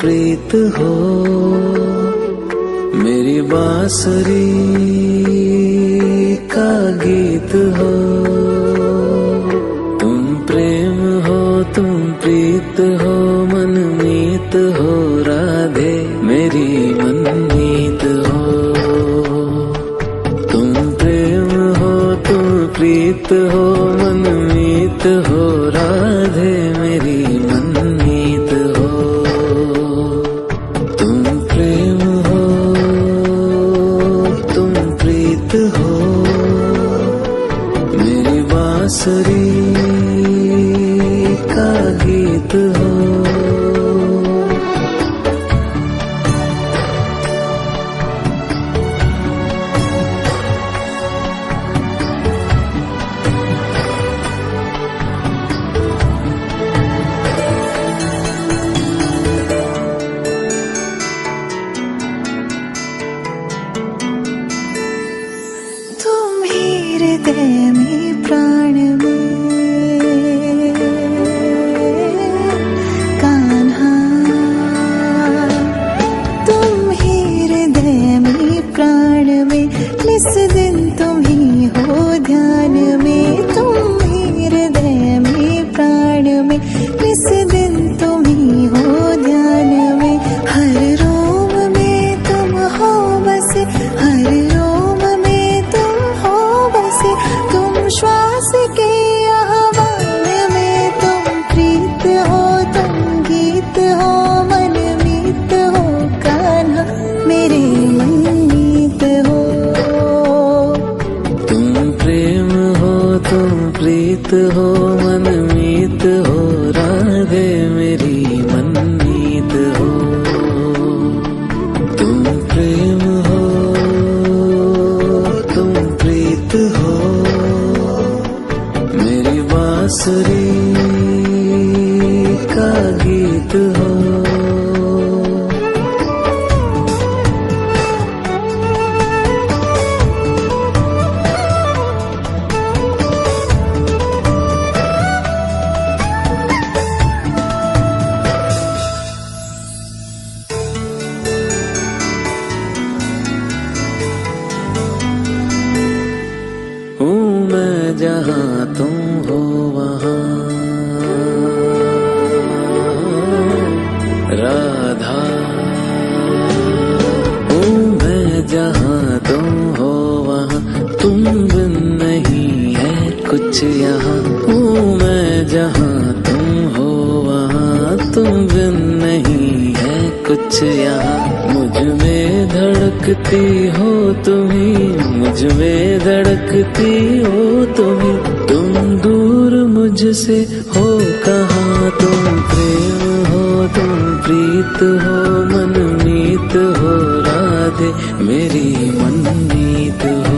प्रीत हो, मेरी बांसुरी का गीत हो। तुम प्रेम हो, तुम प्रीत हो, मनमीत हो राधे मेरी मनमीत हो। तुम प्रेम हो, तुम प्रीत हो, मनमीत हो राधे मेरी मनमीत हो। तुम प्रेम हो, तुम प्रीत हो, मेरी बांसुरी का गीत हो। हृदय में प्राण में कान्हा, तुम ही हृदय में प्राण में, इस दिन तुम ही हो ध्यान में। तुम ही हृदय में प्राण में, इस दिन तुम ही हो ध्यान में। हर रोम में तुम हो बसे, हर रोम में तुम हो बसे। तुम श्वास के आह्वान में, तुम प्रीत हो, तुम गीत हो, मनमीत हो कान्हा मेरे मनमीत हो। तुम प्रेम हो, तुम प्रीत हो, मनमीत हो राधे मेरी मनमीत हो। तुम प्रेम हो, तुम प्रीत हो, मेरी बांसुरी का गीत हो। हूँ मैं जहाँ तुम हो वहाँ राधा। हूँ मैं जहाँ तुम हो वहाँ, तुम बिन नहीं है कुछ यहाँ। हूँ मैं जहाँ तुम हो वहाँ, तुम बिन नहीं है कुछ यहाँ। मुझ में धड़कती हो तुम्ही, मुझ में धड़कती हो तुम्ही। तुम दूर मुझसे हो कहाँ, तुम प्रेम हो, तुम प्रीत हो, मनमीत हो राधे मेरी मनमीत हो।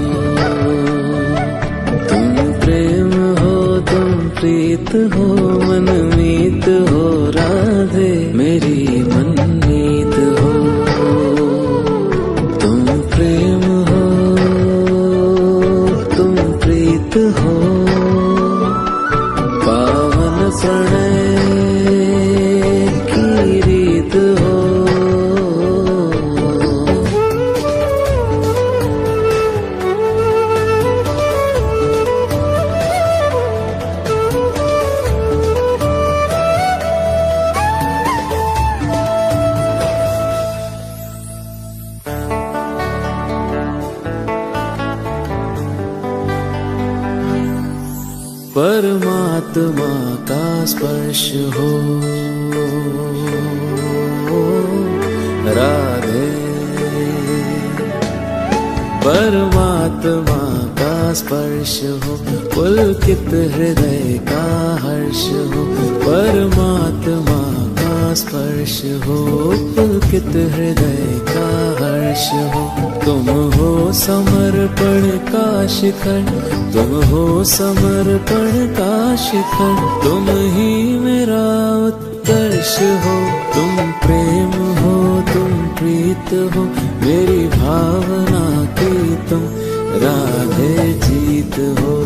तुम प्रेम हो, तुम प्रीत हो, मनमीत हो राधे मेरी मनमीत हो। तुम प्रेम हो, तुम प्रीत हो, पावन प्रणय की रीत हो। परमात्मा का स्पर्श हो राधे, परमात्मा का स्पर्श हो, पुलकित हृदय का हर्ष हो। परमात्मा का स्पर्श हो, पुलकित हृदय का हर्ष हो। तुम हो समर्पण का शिखर, तुम हो समर्पण का शिखर। तुम ही मेरा उत्कर्ष हो। तुम प्रेम हो, तुम प्रीत हो, मेरी भावना की तुम राधे जीत हो।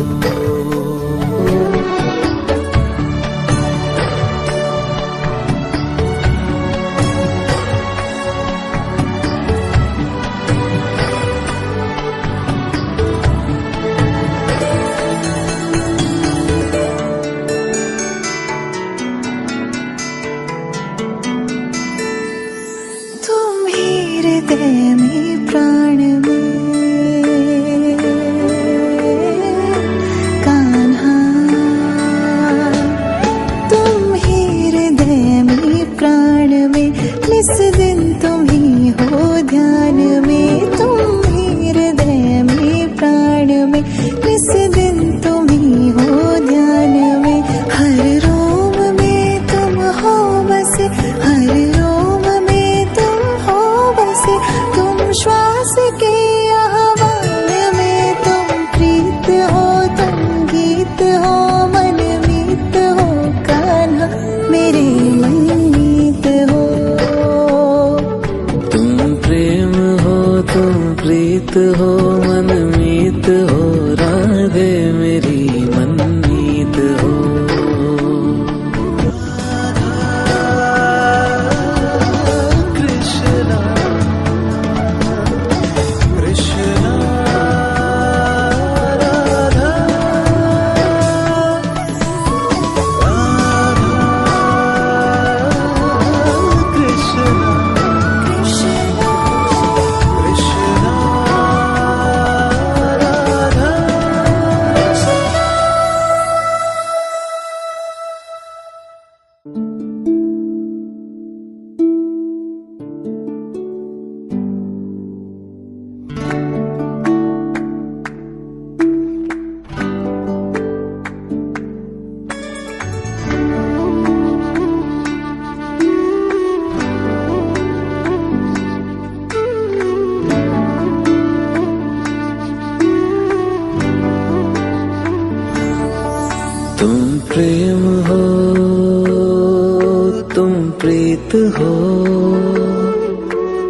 प्रीत हो,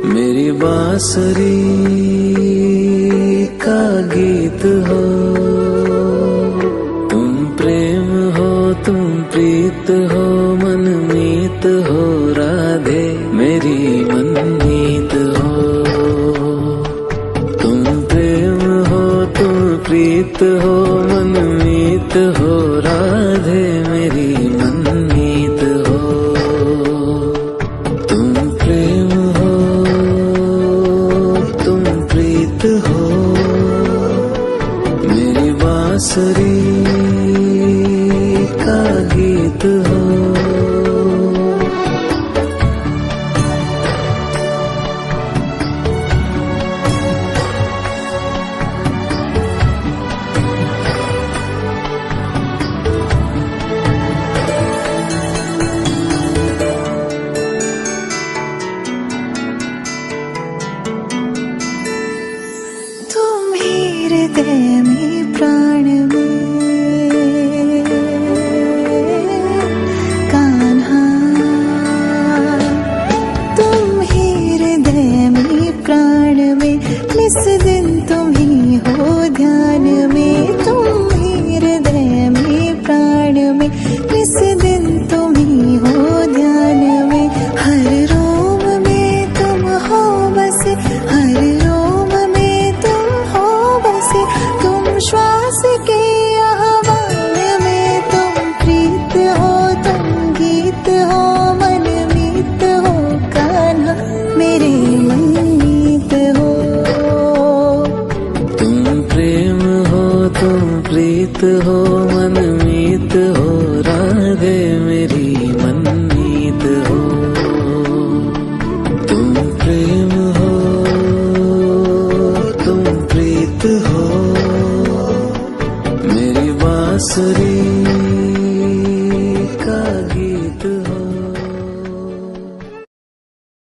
मेरी बांसुरी का गीत हो। तुम प्रेम हो, तुम प्रीत हो, मनमीत हो राधे मेरी मनमीत हो। तुम प्रेम हो, तुम प्रीत हो, मनमीत हो राधे मेरी